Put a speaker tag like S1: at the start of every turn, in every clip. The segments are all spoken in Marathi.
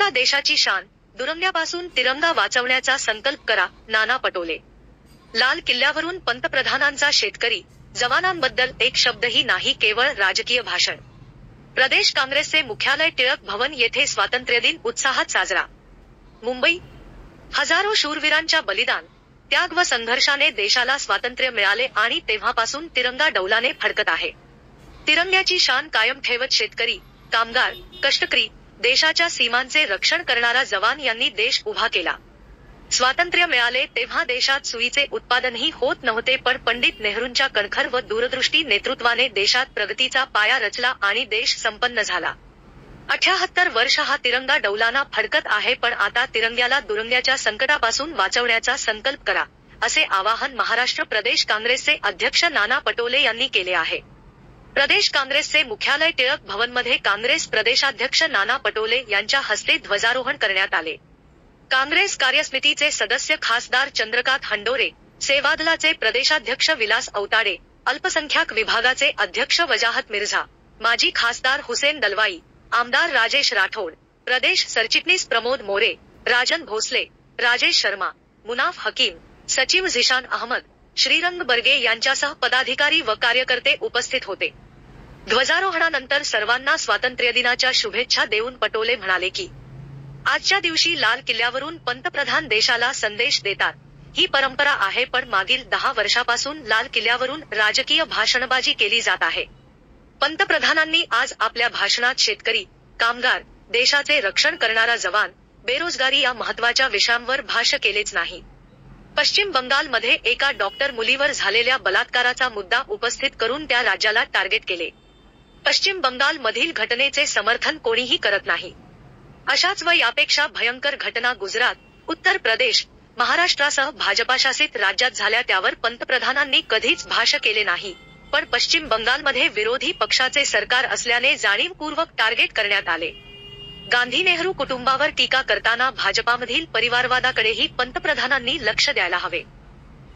S1: तिरंगा देशाची शान, दुरंग्यापासून तिरंगा वाचवण्याचा संकल्प करा. नाना पटोले. लाल किल्ल्यावरून पंतप्रधानांचा शेतकरी जवानांबद्दल एक शब्दही नाही, केवळ राजकीय भाषण. प्रदेश काँग्रेसचे मुख्यालय टिळक भवन येथे स्वातंत्र्यदिन उत्साहात साजरा. मुंबई. हजारो शूरवीरांच्या बलिदान, त्याग व संघर्षाने देशाला स्वातंत्र्य मिळाले आणि तेव्हापासून तिरंगा डौलाने फडकत आहे. तिरंग्याची शान कायम ठेवत शेतकरी, कामगार, कष्टकरी, देशाच्या सीमांचे रक्षण करणारा जवान यांनी देश उभा केला. स्वातंत्र्य मिळाले तेव्हा देशात सुईचे उत्पादनही होत नव्हते, पण पंडित नेहरूंच्या कणखर व दूरदृष्टी नेतृत्वाने देशात प्रगतीचा पाया रचला आणि देश संपन्न झाला. 78 वर्ष हा तिरंगा डौलाना फडकत आहे, पण आता तिरंग्याला दुरंग्याच्या संकटापासून वाचवण्याचा संकल्प करा, असे आवाहन महाराष्ट्र प्रदेश काँग्रेसचे अध्यक्ष नाना पटोले यांनी केले आहे. प्रदेश काँग्रेसचे मुख्यालय टिळक भवनमध्ये काँग्रेस प्रदेशाध्यक्ष नाना पटोले यांच्या हस्ते ध्वजारोहण करण्यात आले. काँग्रेस कार्यसमितीचे सदस्य खासदार चंद्रकांत हंडोरे, सेवादलाचे प्रदेशाध्यक्ष विलास औताडे, अल्पसंख्याक विभागाचे अध्यक्ष वजाहत मिर्झा, माजी खासदार हुसेन दलवाई, आमदार राजेश राठोड, प्रदेश सरचिटणीस प्रमोद मोरे, राजन भोसले, राजेश शर्मा, मुनाफ हकीम, सचिव झिशान अहमद, श्रीरंग बर्गे यांच्यासह पदाधिकारी व कार्यकर्ते उपस्थित होते. ध्वजारोहणानंतर सर्वांना स्वातंत्र्यदिनाच्या शुभेच्छा देऊन पटोले म्हणाले की आजच्या दिवशी लाल किल्ल्यावरून पंतप्रधान देशाला संदेश देतात. ही परंपरा आहे, पण मागील 10 वर्षापासून लाल किल्ल्यावरून राजकीय भाषणबाजी केली जात आहे. पंतप्रधानांनी आज आपल्या भाषणात शेतकरी, कामगार, देशाचे रक्षण करणारा जवान, बेरोजगारी या महत्त्वाच्या विषयांवर भाष्य केलेच नाही. पश्चिम बंगालमध्ये एका डॉक्टर मुलीवर झालेल्या बलात्काराचा मुद्दा उपस्थित करून त्या राज्याला टार्गेट केले. पश्चिम बंगाल मधील घटनेचे समर्थन कोणीही करत नाही. अशाच व यापेक्षा भयंकर घटना गुजरात, उत्तर प्रदेश, महाराष्ट्रासह भाजपाशासित राज्यात झाल्या, त्यावर पंतप्रधानांनी कधीच भाष्य केले नाही. पण पश्चिम बंगालमध्ये विरोधी पक्षाचे सरकार असल्याने जाणीवपूर्वक टार्गेट करण्यात आले. गांधी नेहरू कुटुंबावर टीका करताना भाजपामधील परिवारवादाकडेही पंतप्रधानांनी लक्ष द्यायला हवे.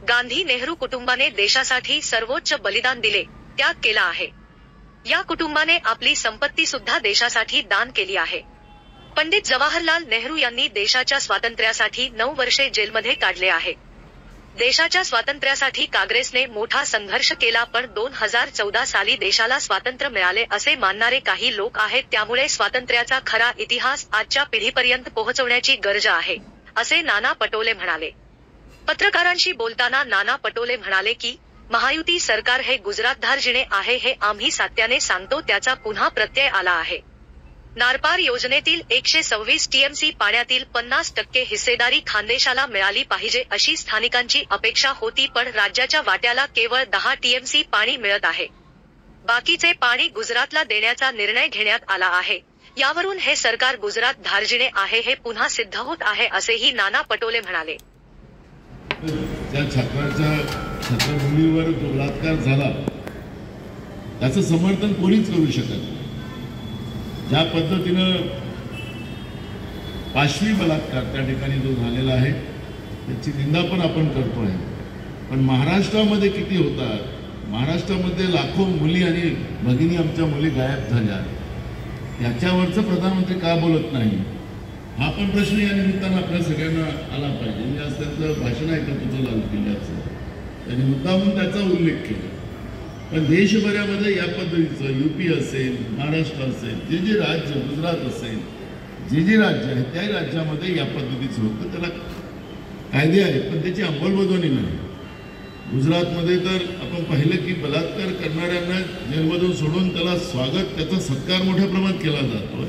S1: गांधी नेहरू कुटुंबाने देशासाठी सर्वोच्च बलिदान दिले, त्याग केला आहे. या कुटुंबाने आपली संपत्ती सुद्धा देशासाठी दान केली आहे. पंडित जवाहरलाल नेहरू यांनी देशाच्या स्वातंत्र्यासाठी 9 वर्षे जेलमध्ये काढले आहे. देशाच्या स्वातंत्र्यासाठी काँग्रेसने मोठा संघर्ष केला, पण 2014 साली देशाला स्वातंत्र्य मिळाले असे मानणारे काही लोक आहेत. त्यामुळे स्वातंत्र्याचा खरा इतिहास आजच्या पिढीपर्यंत पोहोचवण्याची गरज आहे, असे नाना पटोले म्हणाले. पत्रकारांशी बोलताना नाना पटोले म्हणाले की महायुती सरकार हे गुजरात धार्जिणे आहे, हे आम्ही सातत्याने सांगतो. त्याचा पुन्हा प्रत्यय आला आहे. नारपार योजनेतील 126 टीएमसी पाण्यातील 50% हिस्सेदारी खानदेशाला मिळाली पाहिजे अशी स्थानिकांची अपेक्षा होती, पण राज्याच्या वाट्याला केवळ 10 टीएमसी पाणी मिळत आहे. बाकीचे पाणी गुजरातला देण्याचा निर्णय घेण्यात आला आहे. यावरून हे सरकार गुजरात धार्जिणे आहे हे पुन्हा सिद्ध होत आहे, असेही नाना पटोले म्हणाले.
S2: त्या छात्राच्या मुलीवर जो बलात्कार झाला त्याचं समर्थन कोणीच करू शकत नाही. ज्या पद्धतीनं पाशवी बलात्कार त्या ठिकाणी जो झालेला आहे त्याची निंदा पण आपण करतो आहे. पण महाराष्ट्रामध्ये किती होतात, महाराष्ट्रामध्ये लाखो मुली आणि भगिनी आमच्या मुली गायब झाल्या, याच्यावरचं प्रधानमंत्री का बोलत नाही, हा पण प्रश्न या निमित्तानं आपल्या सगळ्यांना आला पाहिजे. मी आज त्यांचं भाषण ऐकत होतं लाल किल्ल्याचं, त्यांनी मुद्दामून त्याचा उल्लेख केला. पण देशभरामध्ये या पद्धतीचं यूपी असेल, महाराष्ट्र असेल, जे जे राज्य, गुजरात असेल, जे जे राज्य आहे त्या राज्यामध्ये या पद्धतीचं होतं. त्याला कायदे आहेत पण त्याची अंमलबजावणी नाही. गुजरातमध्ये तर आपण पाहिलं की बलात्कार करणाऱ्यांना जेलमधून सोडून त्याला स्वागत, त्याचा सत्कार मोठ्या प्रमाणात केला जातो.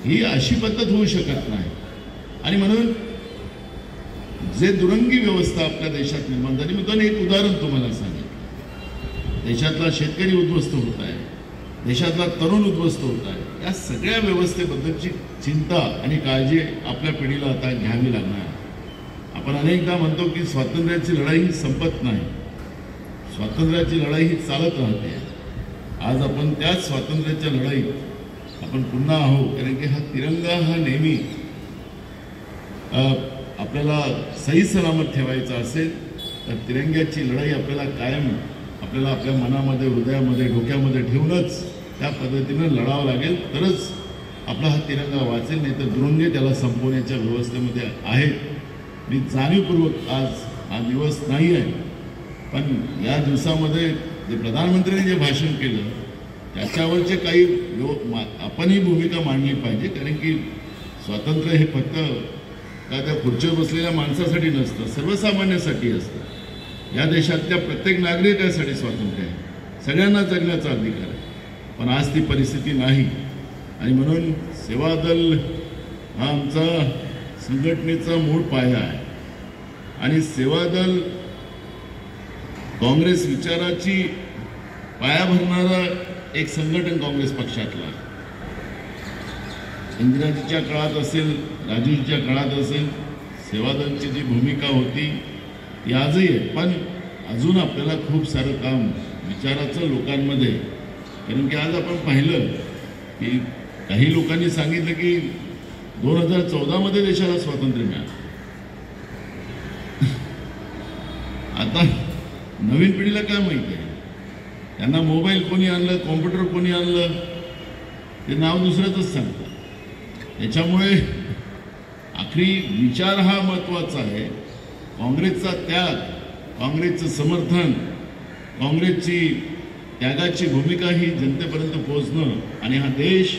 S2: ही अशी पद्धत होऊ शकत नाही. आणि म्हणून जे दुरंगी व्यवस्था आपल्या देशात निर्माण झाली, मी त्याने एक उदाहरण तुम्हाला सांगेन. देशातला शेतकरी उद्ध्वस्त होत आहे, देशातला तरुण उद्ध्वस्त होत आहे. या सगळ्या व्यवस्थेबद्दलची चिंता आणि काळजी आपल्या पिढीला आता घ्यावी लागणार. आपण अनेकदा म्हणतो की स्वातंत्र्याची लढाई ही संपत नाही, स्वातंत्र्याची लढाई ही चालत राहते. आज आपण त्याच स्वातंत्र्याच्या लढाईत आपण पुन्हा आहोत, कारण की हा तिरंगा हा नेहमी आपल्याला सही सलामत ठेवायचा असेल तर तिरंग्याची लढाई आपल्याला कायम आपल्याला आपल्या मनामध्ये, हृदयामध्ये, डोक्यामध्ये ठेवूनच त्या पद्धतीनं लढावं लागेल. तरच आपला हा तिरंगा वाचेल, नाही तर दुरंगे त्याला संपवण्याच्या व्यवस्थेमध्ये आहेत। मी जाणीवपूर्वक आज हा दिवस नाही आहे, पण या दिवसामध्ये जे प्रधानमंत्र्यांनी जे भाषण केलं त्याच्यावरचे काही आपणही भूमिका मांडली पाहिजे, कारण की स्वातंत्र्य हे फक्त का त्या खुर्चीवर बसलेल्या माणसासाठी नसतं, सर्वसामान्यासाठी असतं। या देशातल्या प्रत्येक नागरिकासाठी स्वातंत्र्य आहे, सगळ्यांना जगण्याचा अधिकार आहे, पण आज ती परिस्थिती नाही। आणि म्हणून सेवादल हा आमचा संघटनेचा मूळ पाया आहे आणि सेवादल काँग्रेस विचाराची पाया भरणारा एक संघटन काँग्रेस पक्षातला आहे। इंदिराजीच्या काळात असेल, राजीवजीच्या काळात असेल, सेवादलची जी भूमिका होती ती आजही आहे, पण अजून आपल्याला खूप सारं काम विचाराचं लोकांमध्ये, कारण की आज आपण पाहिलं की काही लोकांनी सांगितलं की 2014 मध्ये देशाला स्वातंत्र्य मिळालं। आता नवीन पिढीला काय माहिती आहे, त्यांना मोबाईल कोणी आणलं, कॉम्प्युटर कोणी आणलं, ते नाव दुसऱ्याच सांगतात। त्याच्यामुळे आखरी विचार हा महत्त्वाचा आहे, काँग्रेसचा त्याग, काँग्रेसचं समर्थन, काँग्रेसची त्यागाची भूमिका ही जनतेपर्यंत पोहोचणं आणि हा देश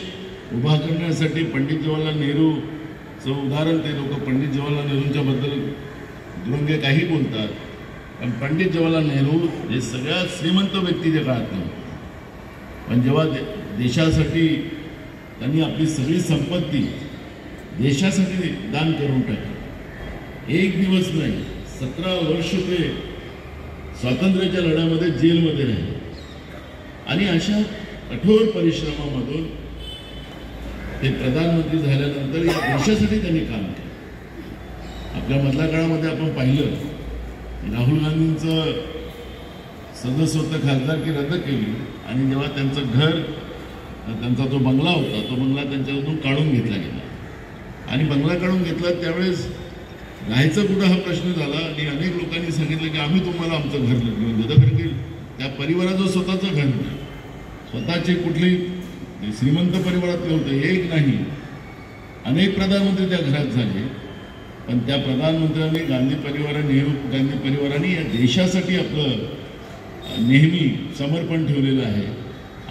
S2: उभा करण्यासाठी पंडित जवाहरलाल नेहरूचं उदाहरण, ते लोक पंडित जवाहरलाल नेहरूंच्या बद्दल दुरंगे काही बोलतात, पण पंडित जवाहरलाल नेहरू हे सगळ्यात श्रीमंत व्यक्तीच्या काळात नव्हते, पण जेव्हा देशासाठी त्यांनी आपली सगळी संपत्ती देशासाठी दान करून टाकली, एक दिवस नाही 17 वर्ष ते स्वातंत्र्याच्या लढ्यामध्ये जेलमध्ये राहिले आणि अशा कठोर परिश्रमामधून ते प्रधानमंत्री झाल्यानंतर या देशासाठी त्यांनी काम केलं। आपल्या मधल्या काळामध्ये आपण पाहिलं राहुल गांधींचं सदस्यत्व खासदारकी रद्द केली आणि जेव्हा त्यांचं घर, त्यांचा जो बंगला होता तो बंगला त्यांच्याकडून काढून घेतला गेला आणि बंगला काढून घेतला त्यावेळेस राहायचं कुठं हा प्रश्न झाला आणि अनेक लोकांनी सांगितलं की आम्ही तुम्हाला आमचं घर घेऊन देतो, कारण की त्या परिवाराचं स्वतःचं घर नाही, स्वतःचे कुठली श्रीमंत परिवारातले होते, एक नाही अनेक प्रधानमंत्री त्या घरात झाले, पण त्या प्रधानमंत्र्यांनी गांधी परिवाराने, नेहरू गांधी परिवाराने या देशासाठी आपलं नेहमी समर्पण ठेवलेलं आहे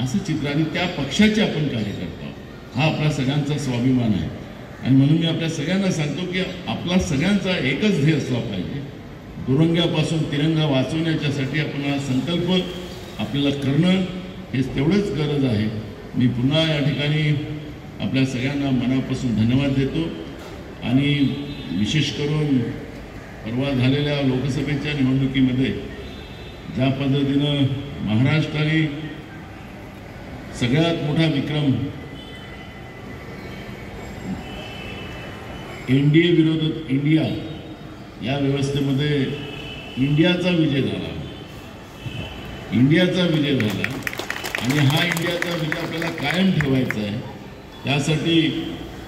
S2: असं चित्र, आणि त्या पक्षाचे आपण कार्यकर्ता आहोत, हा आपला सगळ्यांचा स्वाभिमान आहे। आणि म्हणून मी आपल्या सगळ्यांना सांगतो की आपला सगळ्यांचा एकच ध्येय असला पाहिजे, दुरंग्यापासून तिरंगा वाचवण्याच्यासाठी आपण हा संकल्प आपल्याला करणं हे तेवढंच गरज आहे। मी पुन्हा या ठिकाणी आपल्या सगळ्यांना मनापासून धन्यवाद देतो आणि विशेष करून परवा झालेल्या लोकसभेच्या निवडणुकीमध्ये ज्या पद्धतीनं महाराष्ट्राने सगळ्यात मोठा विक्रम एनडीए विरोधात इंडिया या व्यवस्थेमध्ये इंडियाचा विजय झाला, इंडियाचा विजय झाला आणि हा इंडियाचा विजय आपल्याला कायम ठेवायचा आहे, त्यासाठी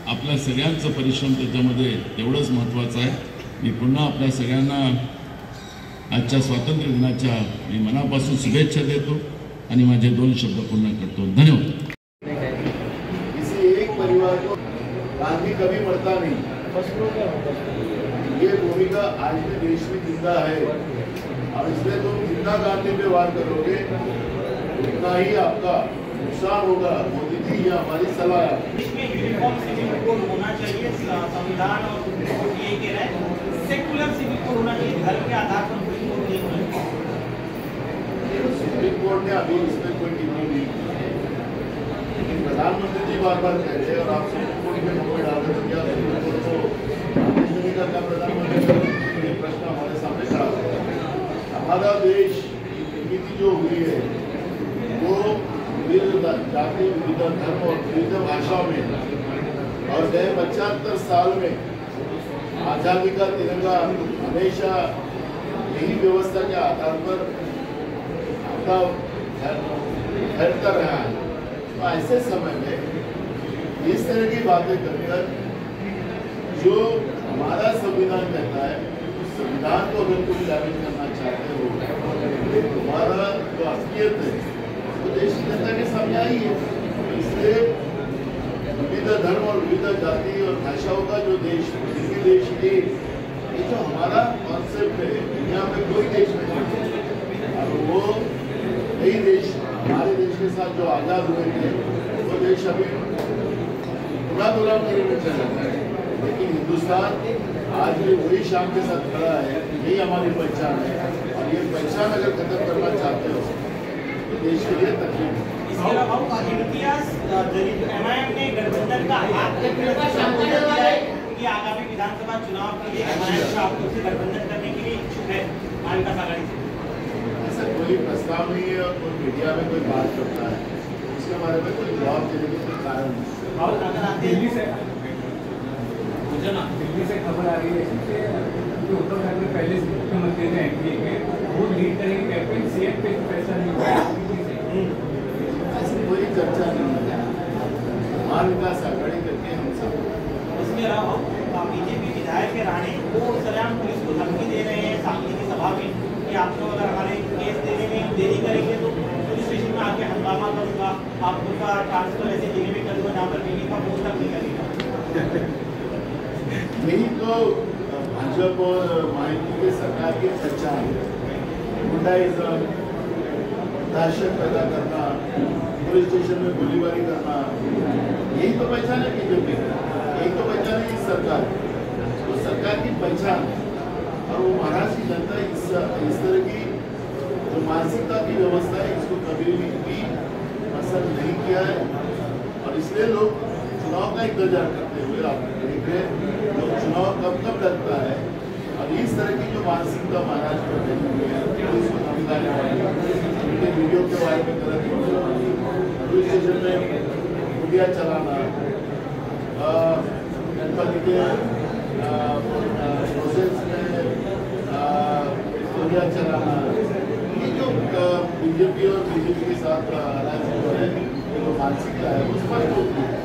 S2: आपल्या सगळ्यांचं परिश्रम त्याच्यामध्ये तेवढंच महत्त्वाचं आहे। मी पुन्हा आपल्या सगळ्यांना आजच्या स्वातंत्र्य दिनाच्या मी मनापासून शुभेच्छा देतो आणि माझे 2 शब्द पूर्ण करतो। धन्यवाद।
S3: किसी एक परिवार को गांधी कभी मरता नहीं, ये भूमिका आज भी देश में जिंदा है और इसलिए तुम जितना गांधी पे वार करोगे उतना ही आपका नुकसान होगा। मोदी जी ये हमारी सलाह है।
S4: यूनिफॉर्म सिविल कोड होना चाहिए, संविधान और सुप्रीम कोर्ट ये कह रहा है सेकुलर सिविल कोड होना चाहिए, धर्म के आधार पर सुप्रीम कोर्ट नहीं होना चाहिए।
S3: सुप्रीम कोर्ट ने अभी इसमें कोई टिप्पणी नहीं की, लेकिन प्रधानमंत्री जी बार बार कह रहे हैं और आप सुप्रीम कोर्ट में मुंह में डाल रहे हैं, क्या सुप्रीम कोर्ट को का प्रधानमंत्री, ये प्रश्न हमारे सामने खड़ा होता है। हमारा देश नीति जो हुई है वो विविध जाति, विविध धर्म और विविध भाषा में और गए 75 साल में आज़ादी का तिरंगा हमेशा यही व्यवस्था के आधार पर अपना फैलता रहा है। तो ऐसे समय में इस तरह की बातें कर जो हमारा संविधान कहता है उस संविधान को अगर तुम डैमेज करना चाहते हो, तुम्हारा जो असलियत है वो देश की जनता के सामने आई है। इसलिए विविध धर्म और विविध जाति और भाषाओं का जो देश, हिंदी देश एक, ये जो हमारा कॉन्सेप्ट है, दुनिया में कोई देश नहीं है। और वो कई देश हमारे देश के साथ जो आज़ाद हुए थे, वो देश अभी पूरा गुलामगिरी में चल रहा है। लेकिन हिंदुस्तान आज भी वही शान के साथ खड़ा है, यही हमारी पहचान है। और ये पहचान अगर खत्म करना चाहते हो तो देश के लिए तकलीफ है।
S4: इसके अलावा इम्तियाज जलील एमआईएम ने गठबंधन का हाथ दिया है कि आगामी विधानसभा चुनाव के लिए एमआईएम का आपको से गठबंधन करने के लिए इच्छुक है महाविकास आघाड़ी से।
S3: ऐसा कोई प्रस्ताव नहीं है और कोई मीडिया में कोई बात करता है, उसके बारे में कोई जवाब देने के कोई कारण नहीं।
S4: और अगर आते
S5: दिल्ली से खबर आ रही है कि उद्धव ठाकरे पहले से मुख्यमंत्री थे एनडीए के, वो लीड करेंगे कैंपेन, सीएम पे प्रेशर नहीं हुआ।
S3: ऐसी कोई चर्चा नहीं है। महाविकास आघाड़ी करके हम सब।
S4: इसके अलावा बीजेपी विधायक के राणे वो सरेआम पुलिस को धमकी दे रहे हैं सामने की सभा में कि आप लोग अगर हमारे केस देने में देरी करेंगे तो पुलिस स्टेशन में आके हंगामा करूंगा, आपको का ट्रांसफर ऐसे जिले में कर दूंगा जहाँ पर बीवी का पोस्ट तक नहीं करेगा।
S3: यही तो भाजपा और मायावती की सरकार की पहचान है। गुंडाइज्म, दहशत पैदा करना, पुलिस स्टेशन में गोलीबारी करना, यही तो पहचान है बीजेपी, यही तो पहचान है इस सरकार, तो सरकार की पहचान है। और वो महाराष्ट्र की जनता इस तरह की जो मानसिकता की व्यवस्था है, इसको कभी भी पसंद नहीं किया है। और इसलिए लोग चुनाव का इंतजार करते हुए आप देख रहे हैं लोग चुनाव कब लगता है। और इस तरह की जो मानसिकता महाराष्ट्र में बनी हुई है, इसको समझाने वाली वीडियो के बारे में गलत पुलिस स्टेशन में मीडिया चलाना, गणपति के प्रोसेस में मीडिया चलाना, ये जो बीजेपी और बीजेपी के साथ अलायंस जो है, जो मानसिकता है, वो स्पष्ट होती है।